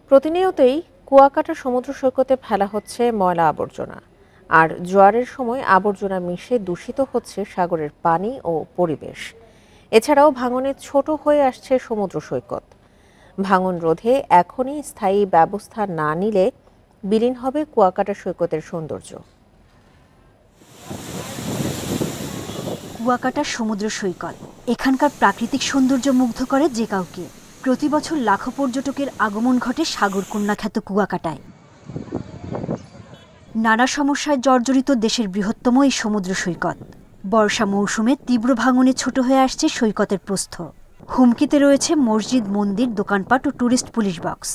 প্রতিনিয়তই কুয়াকাটা সমুদ্র সৈকতে ফেলা হচ্ছে ময়লা আবর্জনা, আর জোয়ারের সময় আবর্জনা মিশে দূষিত হচ্ছে সাগরের পানি ও পরিবেশ। এছাড়াও ভাঙনে ছোট হয়ে আসছে সমুদ্র সৈকত। ভাঙন রোধে এখনই স্থায়ী ব্যবস্থা না নিলে বিলীন হবে কুয়াকাটা সৈকতের সৌন্দর্য। কুয়াকাটা সমুদ্র সৈকত এখানকার প্রাকৃতিক সৌন্দর্য মুগ্ধ করে যে কাউকে। প্রতি বছর লাখো পর্যটকের আগমন ঘটে সাগরকন্যা খ্যাত কুয়াকাটায়। নানা সমস্যায় জর্জরিত দেশের বৃহত্তম এই সমুদ্র সৈকত বর্ষা মৌসুমে তীব্র ভাঙনে ছোট হয়ে আসছে সৈকতের প্রস্থ। হুমকিতে রয়েছে মসজিদ, মন্দির, দোকানপাট ও টুরিস্ট পুলিশ বক্স।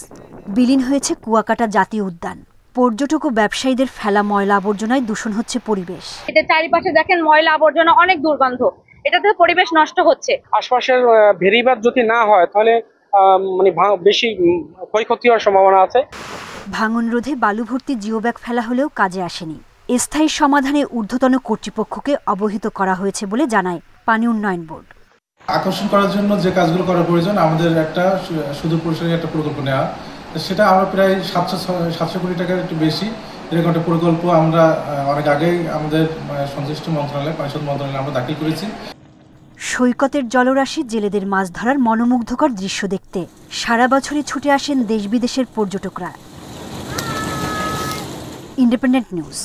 বিলীন হয়েছে কুয়াকাটা জাতীয় উদ্যান। পর্যটক ও ব্যবসায়ীদের ফেলা ময়লা আবর্জনায় দূষণ হচ্ছে পরিবেশ। এতে চারিপাশে দেখেন ময়লা আবর্জনা, অনেক দুর্গন্ধ, এটাতে পরিবেশ নষ্ট হচ্ছে। আশপাশের ভেরিবাদ যদি না হয় তাহলে বেশি ক্ষয়ক্ষতি হওয়ার সম্ভাবনা আছে। ভাঙন রোধে বালু ভর্তি জিও ব্যাগ ফেলা হলেও কাজে আসেনি। স্থায়ী সমাধানে ঊর্ধ্বতন কর্তৃপক্ষকে অবহিত করা হয়েছে বলে জানায় পানি উন্নয়ন বোর্ড। আকর্ষণ করার জন্য যে কাজগুলো করা প্রয়োজন, আমাদের একটা সুদূর প্রসারী একটা প্রকল্প নেওয়া, সেটা আমরা প্রায় 700 কোটি টাকার একটু বেশি এরকম একটা প্রকল্প আমরা অনেক আগেই আমাদের সংশ্লিষ্ট মন্ত্রণালয়, পরিষদ মন্ত্রণালয়ে আমরা দাখিল করেছি। সৈকতের জলরাশি জেলেদের মাছ ধরার মনোমুগ্ধকর দৃশ্য দেখতে সারা বছরই ছুটে আসেন দেশ বিদেশের পর্যটকরা। Independent news.